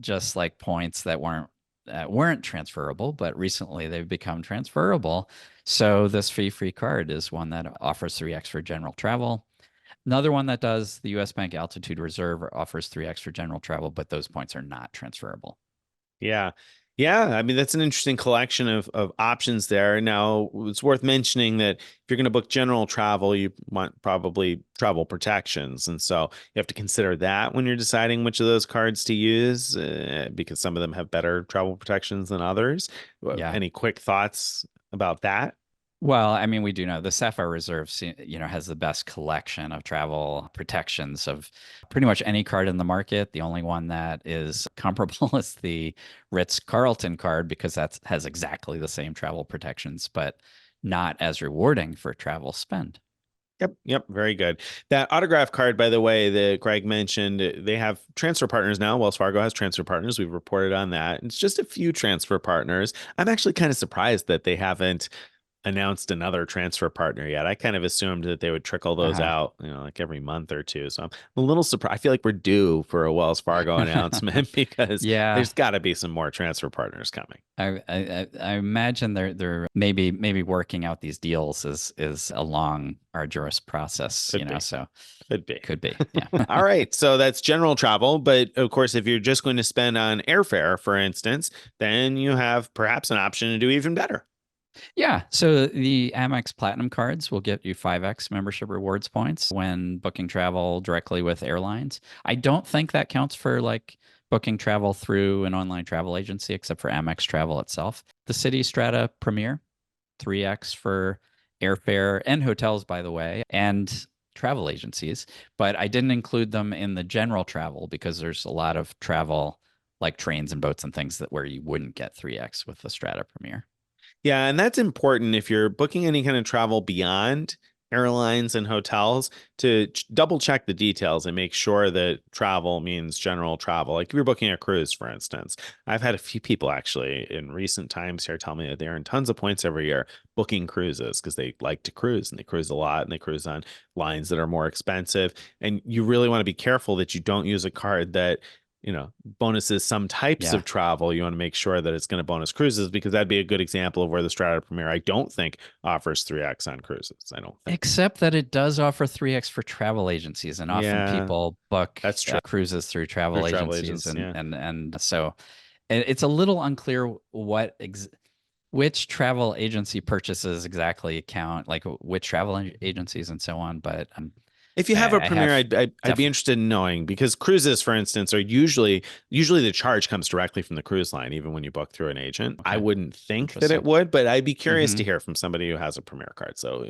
just like points that weren't transferable, but recently they've become transferable. So this fee-free card is one that offers 3x for general travel. Another one that does, the US Bank Altitude Reserve, offers 3x for general travel, but those points are not transferable. Yeah. Yeah. I mean, that's an interesting collection of options there. Now, it's worth mentioning that if you're going to book general travel, you want probably travel protections. And so you have to consider that when you're deciding which of those cards to use, because some of them have better travel protections than others. Yeah. Any quick thoughts about that? Well, I mean, we do know the Sapphire Reserve, has the best collection of travel protections of pretty much any card in the market. The only one that is comparable is the Ritz-Carlton card because that has exactly the same travel protections, but not as rewarding for travel spend. Yep, yep, very good. That autograph card, by the way, that Greg mentioned, they have transfer partners now. Wells Fargo has transfer partners. We've reported on that. It's just a few transfer partners. I'm actually kind of surprised that they haven't announced another transfer partner yet. I kind of assumed that they would trickle those Uh-huh. out, like every month or two. So I'm a little surprised. I feel like we're due for a Wells Fargo announcement because Yeah, there's got to be some more transfer partners coming. I imagine they're maybe working out these deals is a long, arduous process, Could be. so Could be. could be. Yeah. All right. So that's general travel. But of course, if you're just going to spend on airfare, for instance, then you have perhaps an option to do even better. Yeah. So the Amex Platinum cards will get you 5x membership rewards points when booking travel directly with airlines. I don't think that counts for like booking travel through an online travel agency, except for Amex Travel itself. The Citi Strata Premier, 3x for airfare and hotels, by the way, and travel agencies. But I didn't include them in the general travel because there's a lot of travel like trains and boats and things that where you wouldn't get 3x with the Strata Premier. Yeah, and that's important if you're booking any kind of travel beyond airlines and hotels to double check the details and make sure that travel means general travel. Like if you're booking a cruise, for instance, I've had a few people actually in recent times here tell me that they earn tons of points every year booking cruises because they like to cruise and they cruise a lot and they cruise on lines that are more expensive. And you really want to be careful that you don't use a card that bonuses some types Yeah. of travel. You want to make sure that it's going to bonus cruises because that'd be a good example of where the Strata Premier, I don't think, offers 3x on cruises. I don't think. Except that it does offer 3x for travel agencies, and often Yeah, people book that's true. cruises through Through travel travel agencies, agents. Yeah. and so it's a little unclear which travel agency purchases exactly count, like which travel agencies and so on. But If you have a I Premier, have I'd be interested in knowing because cruises, for instance, are usually the charge comes directly from the cruise line, even when you book through an agent. I okay, wouldn't think that it interesting. would, but I'd be curious Hmm. to hear from somebody who has a Premier card. So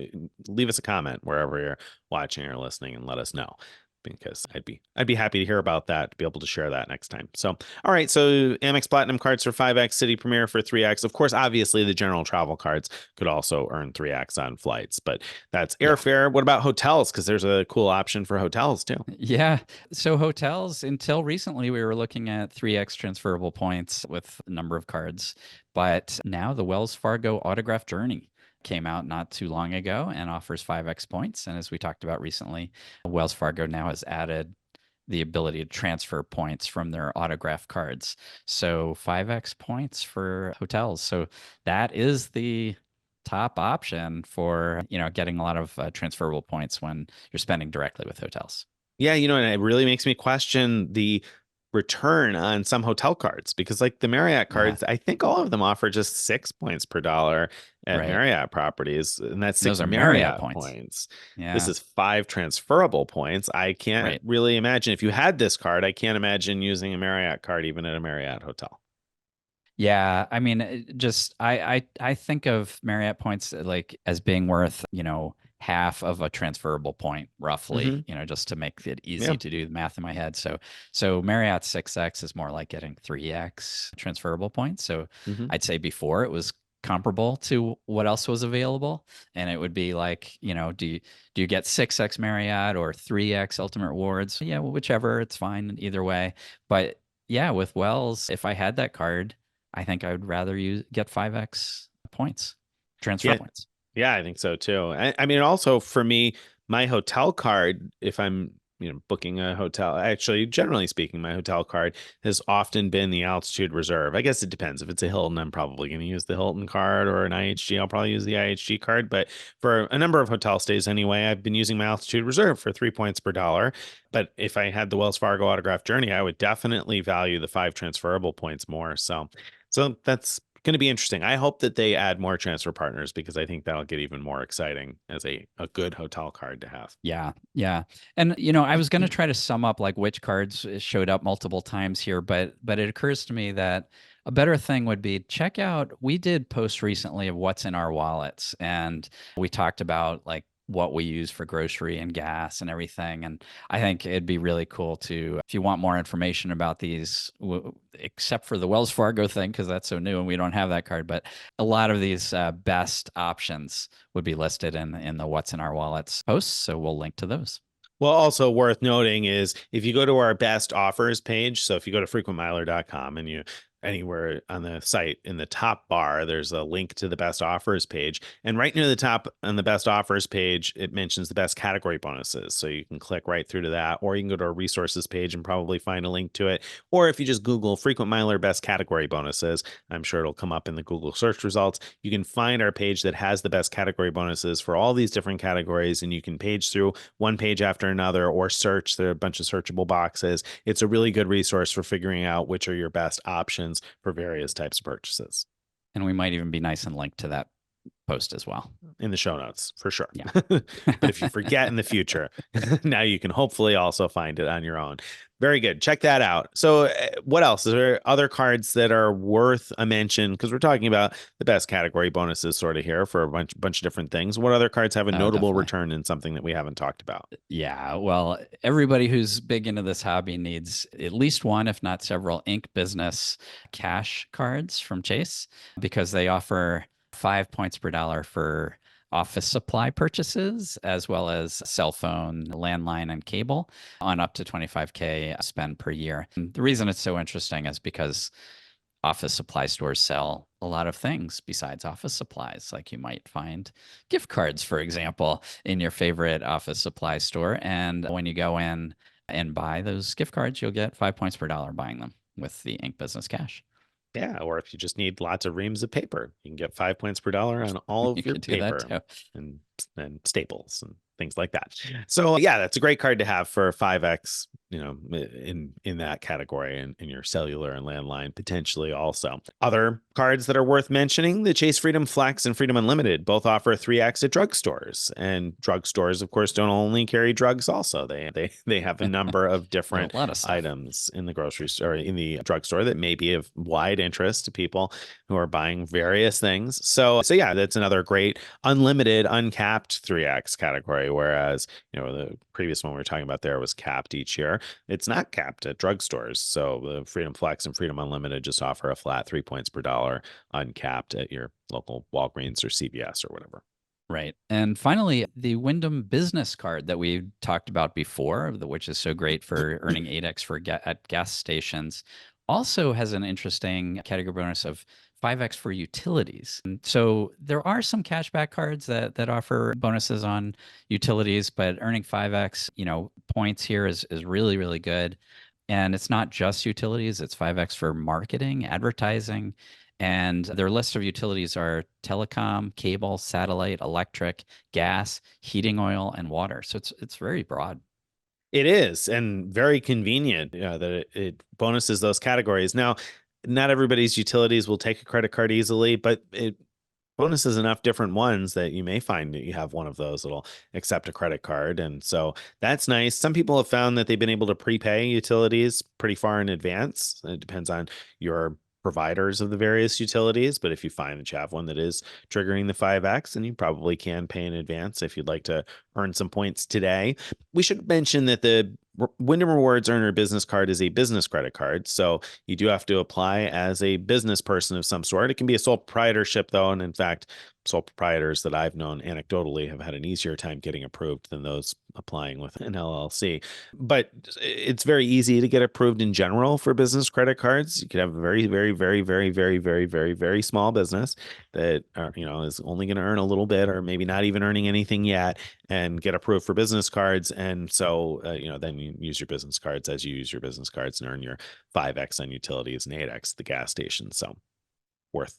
leave us a comment wherever you're watching or listening and let us know because I'd be happy to hear about that, to be able to share that next time. So, all right. So Amex Platinum cards for 5x, Citi Premier for 3x. Of course, obviously the general travel cards could also earn 3x on flights, but that's Yeah. airfare. What about hotels? Because there's a cool option for hotels too. Yeah. So hotels, until recently, we were looking at 3x transferable points with a number of cards. But now the Wells Fargo Autograph Journey came out not too long ago and offers 5x points. And as we talked about recently, Wells Fargo now has added the ability to transfer points from their autograph cards. So 5x points for hotels. So that is the top option for, getting a lot of transferable points when you're spending directly with hotels. Yeah, and it really makes me question the return on some hotel cards because like the Marriott Yeah. cards, I think all of them offer just 6 points per dollar at Right. Marriott properties, and that's And those six are Marriott Marriott points. points. This Yeah. is 5 transferable points. I can't Right. really imagine if you had this card, I can't imagine using a Marriott card even at a Marriott hotel. Yeah, I mean, just I think of Marriott points like as being worth, half of a transferable point, roughly, Hmm. just to make it Yeah. easy to do the math in my head. So Marriott 6x is more like getting 3x transferable points. So Hmm. I'd say before it was comparable to what else was available, and it would be like, do you get 6x Marriott or 3x Ultimate Rewards? Yeah, whichever, it's fine either way. But yeah, with Wells, if I had that card, I think I would rather get 5x points, transfer Yeah. points. Yeah, I think so too. I mean, also for me, my hotel card, if I'm, booking a hotel, actually, generally speaking, my hotel card has often been the Altitude Reserve. I guess it depends. If it's a Hilton, I'm probably going to use the Hilton card, or an IHG, I'll probably use the IHG card. But for a number of hotel stays anyway, I've been using my Altitude Reserve for 3 points per dollar. But if I had the Wells Fargo Autograph Journey, I would definitely value the 5 transferable points more. So that's going to be interesting. I hope that they add more transfer partners because I think that'll get even more exciting as a good hotel card to have. Yeah, yeah. And I was going to try to sum up like which cards showed up multiple times here, but it occurs to me that a better thing would be check out. We did post recently of what's in our wallets, and we talked about like what we use for grocery and gas and everything. And I think it'd be really cool to, if you want more information about these, except for the Wells Fargo thing, because that's so new and we don't have that card, but a lot of these best options would be listed in the What's in Our Wallets posts. So we'll link to those. Well, also worth noting is if you go to our best offers page, so if you go to frequentmiler.com and you anywhere on the site in the top bar, there's a link to the best offers page. And right near the top on the best offers page, it mentions the best category bonuses. So you can click right through to that, or you can go to our resources page and probably find a link to it. Or if you just Google Frequent Miler best category bonuses, I'm sure it'll come up in the Google search results. You can find our page that has the best category bonuses for all these different categories, and you can page through one page after another or search. There are a bunch of searchable boxes. It's a really good resource for figuring out which are your best options for various types of purchases. And we might even be nice and link to that post as well. In the show notes, for sure. Yeah. But if you forget in the future, now you can hopefully also find it on your own. Very good. Check that out. So, what else? Is there other cards that are worth a mention? Because we're talking about the best category bonuses sort of here for a bunch of different things. What other cards have a Oh, notable definitely. return in something that we haven't talked about? Yeah, well, everybody who's big into this hobby needs at least one, if not several, Ink Business cash cards from Chase because they offer 5 points per dollar for office supply purchases, as well as cell phone, landline, and cable on up to 25K spend per year. And the reason it's so interesting is because office supply stores sell a lot of things besides office supplies. Like you might find gift cards, for example, in your favorite office supply store. And when you go in and buy those gift cards, you'll get 5 points per dollar buying them with the Ink Business Cash. Yeah, or if you just need lots of reams of paper, you can get 5 points per dollar on all You of your could do that paper too. and staples and things like that. So yeah, that's a great card to have for 5x, in that category and in your cellular and landline potentially also. Other cards that are worth mentioning, the Chase Freedom Flex and Freedom Unlimited both offer 3x at drugstores. And drugstores, of course, don't only carry drugs also. They have a number of A different lot of stuff. items in the grocery store, in the drugstore that may be of wide interest to people who are buying various things. So yeah, that's another great unlimited, uncapped 3x category. Whereas, the previous one we were talking about there was capped each year. It's not capped at drugstores. So the Freedom Flex and Freedom Unlimited just offer a flat 3 points per dollar, uncapped at your local Walgreens or CVS or whatever. Right. And finally, the Wyndham Business Card that we talked about before, which is so great for earning 8x at gas stations, also has an interesting category bonus of 5x for utilities. And so there are some cashback cards that offer bonuses on utilities, but earning 5x, points here is really, really good. And it's not just utilities, it's 5x for marketing, advertising, and their list of utilities are telecom, cable, satellite, electric, gas, heating oil, and water. So it's very broad. It is, and very convenient, that it bonuses those categories. Now, not everybody's utilities will take a credit card easily, but it bonuses enough different ones that you may find that you have one of those that'll accept a credit card. And so that's nice. Some people have found that they've been able to prepay utilities pretty far in advance. It depends on your providers of the various utilities. But if you find that you have one that is triggering the 5X, then you probably can pay in advance if you'd like to earn some points today. We should mention that the Wyndham Rewards Earner Business Card is a business credit card. So you do have to apply as a business person of some sort. It can be a sole proprietorship, though. And in fact, sole proprietors that I've known anecdotally have had an easier time getting approved than those applying with an LLC. But it's very easy to get approved in general for business credit cards. You could have a very, very, very, very, very, very, very, very small business that is only going to earn a little bit, or maybe not even earning anything yet, and get approved for business cards. And so then you use your business cards as you use your business cards and earn your 5X on utilities and 8X at the gas station. So worth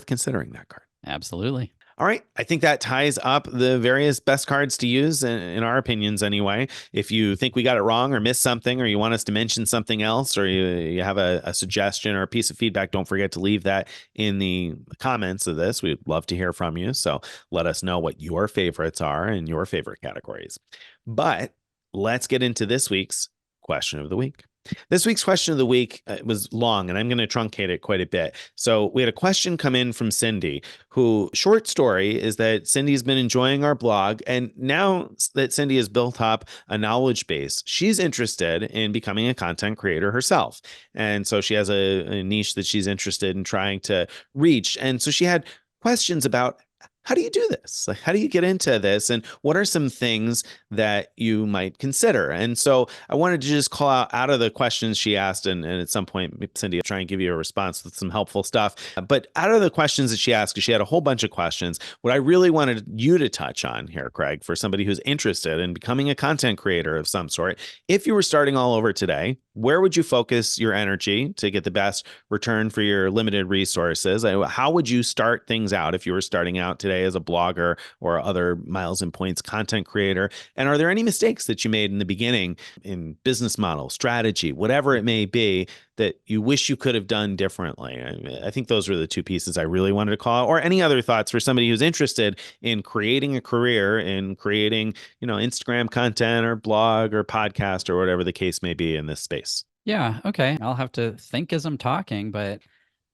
considering that card. Absolutely. All right. I think that ties up the various best cards to use in our opinions anyway. If you think we got it wrong or missed something, or you want us to mention something else, or you have a suggestion or a piece of feedback, don't forget to leave that in the comments of this. We'd love to hear from you. So let us know what your favorites are and your favorite categories. But let's get into this week's question of the week. This week's question of the week was long, and I'm going to truncate it quite a bit. So we had a question come in from Cindy, who, short story is that Cindy's been enjoying our blog. And now that Cindy has built up a knowledge base, she's interested in becoming a content creator herself. And so she has a niche that she's interested in trying to reach. And so she had questions about, how do you do this? Like, how do you get into this? And what are some things that you might consider? And so I wanted to just call out of the questions she asked, and at some point, Cindy, I'll try and give you a response with some helpful stuff. But out of the questions that she asked, because she had a whole bunch of questions, what I really wanted you to touch on here, Craig, for somebody who's interested in becoming a content creator of some sort, if you were starting all over today, where would you focus your energy to get the best return for your limited resources? How would you start things out if you were starting out today as a blogger or other miles and points content creator? And are there any mistakes that you made in the beginning in business model, strategy, whatever it may be, that you wish you could have done differently? I think those were the two pieces I really wanted to call out. Or any other thoughts for somebody who's interested in creating a career in creating, Instagram content or blog or podcast or whatever the case may be in this space. Yeah. Okay. I'll have to think as I'm talking, but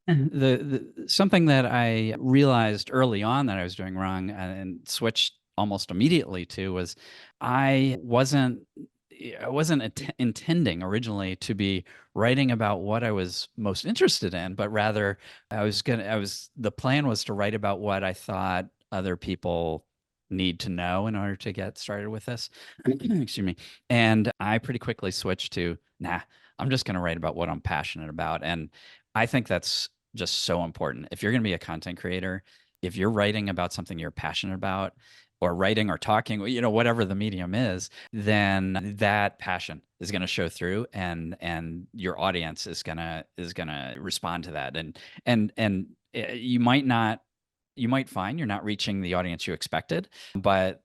the something that I realized early on that I was doing wrong and switched almost immediately to was I wasn't intending originally to be writing about what I was most interested in, but rather the plan was to write about what I thought other people need to know in order to get started with this. Excuse me. And I pretty quickly switched to, I'm just going to write about what I'm passionate about. And I think that's just so important. If you're going to be a content creator, if you're writing about something you're passionate about, or writing or talking, whatever the medium is, then that passion is going to show through, and your audience is going to respond to that. And you might find you're not reaching the audience you expected, but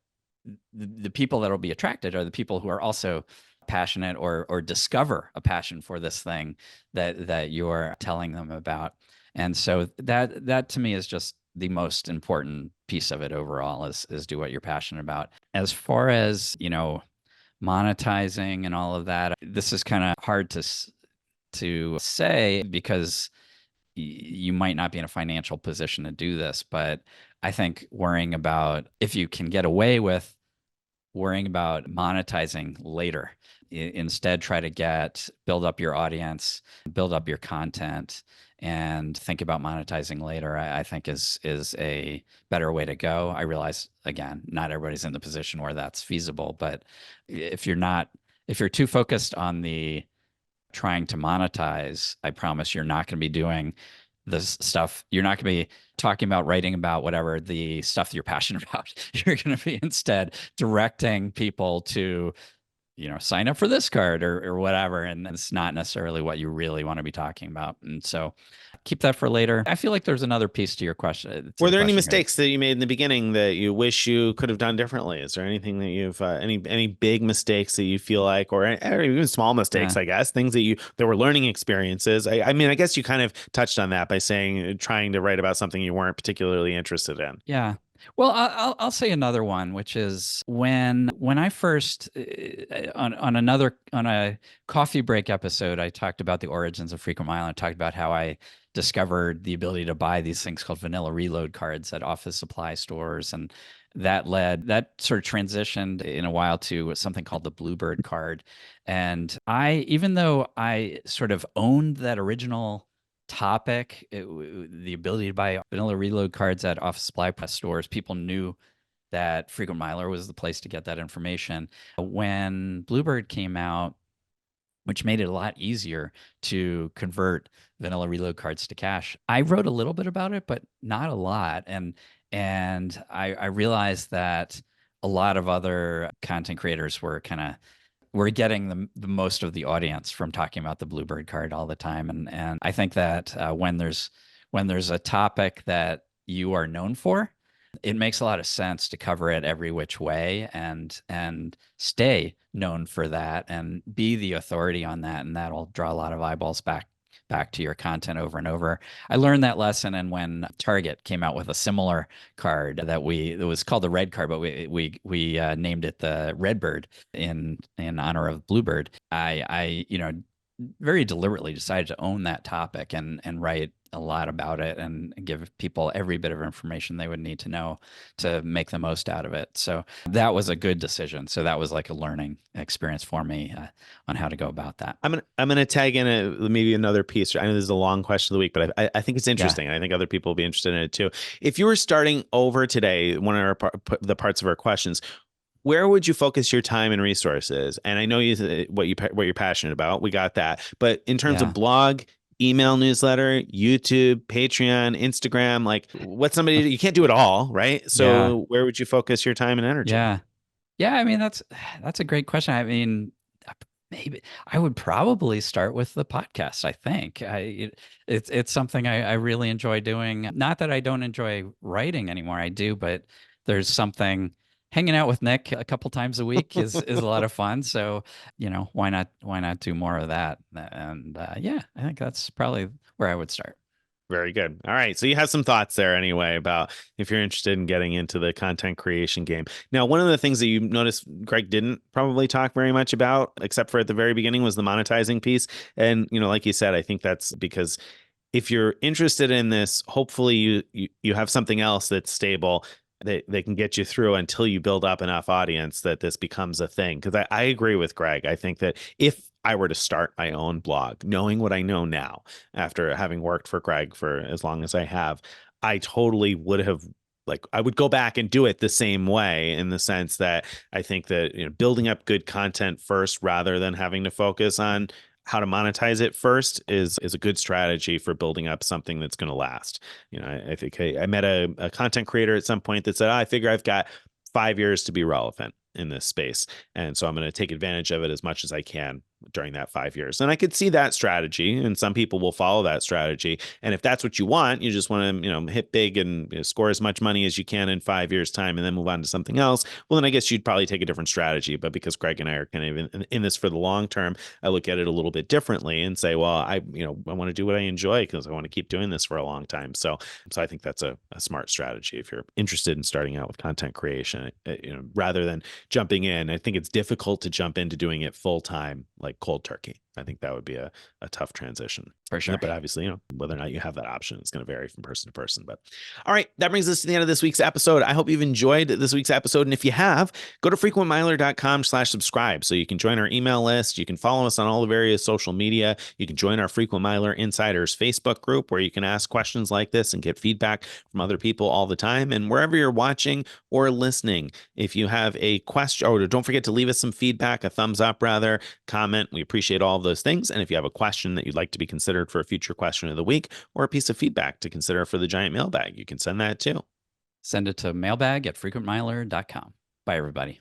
the people that will be attracted are the people who are also passionate or discover a passion for this thing that you're telling them about. And so that to me is just the most important piece of it overall, is do what you're passionate about. As far as, monetizing and all of that, this is kind of hard to say because you might not be in a financial position to do this, but I think worrying about if you can get away with worrying about monetizing later, instead try to build up your audience, build up your content, and think about monetizing later, I think is a better way to go. I realize, again, not everybody's in the position where that's feasible, but if you're too focused on the trying to monetize, I promise you're not going to be doing this stuff. You're not going to be talking about, writing about whatever the stuff that you're passionate about. You're going to be instead directing people to sign up for this card or whatever. And it's not necessarily what you really want to be talking about. And so keep that for later. I feel like there's another piece to your question. Were there any mistakes that you made in the beginning that you wish you could have done differently? Is there anything that you've any big mistakes that you feel like, or even small mistakes, I guess, things that were learning experiences? I mean, I guess you kind of touched on that by saying trying to write about something you weren't particularly interested in. Yeah. Well, I'll say another one, which is when I first on a coffee break episode, I talked about the origins of frequent mile. I talked about how I discovered the ability to buy these things called vanilla reload cards at office supply stores, and that sort of transitioned in a while to something called the Bluebird card. And even though I sort of owned that original topic, the ability to buy vanilla reload cards at office supply stores, people knew that frequent miler was the place to get that information. When Bluebird came out, which made it a lot easier to convert vanilla reload cards to cash, I wrote a little bit about it, but not a lot. And I realized that a lot of other content creators were getting the most of the audience from talking about the Bluebird card all the time. And I think that when there's a topic that you are known for, it makes a lot of sense to cover it every which way and stay known for that and be the authority on that. And that'll draw a lot of eyeballs back to your content over and over. I learned that lesson, and when Target came out with a similar card it was called the Red card, but we named it the Redbird in honor of Bluebird. I very deliberately decided to own that topic and write a lot about it and give people every bit of information they would need to know to make the most out of it. So that was a good decision. So that was like a learning experience for me on how to go about that. I'm gonna tag in maybe another piece. I know this is a long question of the week, but I think it's interesting. And I think other people will be interested in it too. If you were starting over today, one of the parts of our questions, where would you focus your time and resources? And I know what you're passionate about. We got that. But in terms of blog, email newsletter, YouTube, Patreon, Instagram, like you can't do it all, right? So where would you focus your time and energy? Yeah. I mean, that's a great question. I mean, maybe I would probably start with the podcast. I think it's something I really enjoy doing. Not that I don't enjoy writing anymore. I do, but there's something. Hanging out with Nick a couple times a week is a lot of fun. So, why not do more of that? And I think that's probably where I would start. Very good. All right. So you have some thoughts there anyway about if you're interested in getting into the content creation game. Now, one of the things that you noticed Greg didn't probably talk very much about, except for at the very beginning, was the monetizing piece. And, like you said, I think that's because if you're interested in this, hopefully you have something else that's stable. They can get you through until you build up enough audience that this becomes a thing. Because I agree with Greg. I think that if I were to start my own blog, knowing what I know now, after having worked for Greg for as long as I have, I totally would have, I would go back and do it the same way, in the sense that I think that, building up good content first rather than having to focus on how to monetize it first is a good strategy for building up something that's going to last. I think I met a content creator at some point that said, I figure I've got 5 years to be relevant in this space. And so I'm going to take advantage of it as much as I can during that 5 years. And I could see that strategy, and some people will follow that strategy. And if that's what you want, you just want to, hit big and score as much money as you can in 5 years time and then move on to something else. Well, then I guess you'd probably take a different strategy. But because Greg and I are kind of in this for the long term, I look at it a little bit differently and say, well, I want to do what I enjoy because I want to keep doing this for a long time. So I think that's a smart strategy if you're interested in starting out with content creation, rather than jumping in. I think it's difficult to jump into doing it full time, like cold turkey. I think that would be a tough transition. For sure. But obviously, whether or not you have that option, it's going to vary from person to person. But all right, that brings us to the end of this week's episode. I hope you've enjoyed this week's episode. And if you have, go to frequentmiler.com/subscribe so you can join our email list. You can follow us on all the various social media. You can join our Frequent Miler Insiders Facebook group, where you can ask questions like this and get feedback from other people all the time. And wherever you're watching or listening, if you have a question, or don't forget to leave us some feedback, a thumbs up rather, comment. We appreciate all of those things. And if you have a question that you'd like to be considered for a future question of the week, or a piece of feedback to consider for the giant mailbag, you can send that too. Send it to mailbag@frequentmiler.com. Bye, everybody.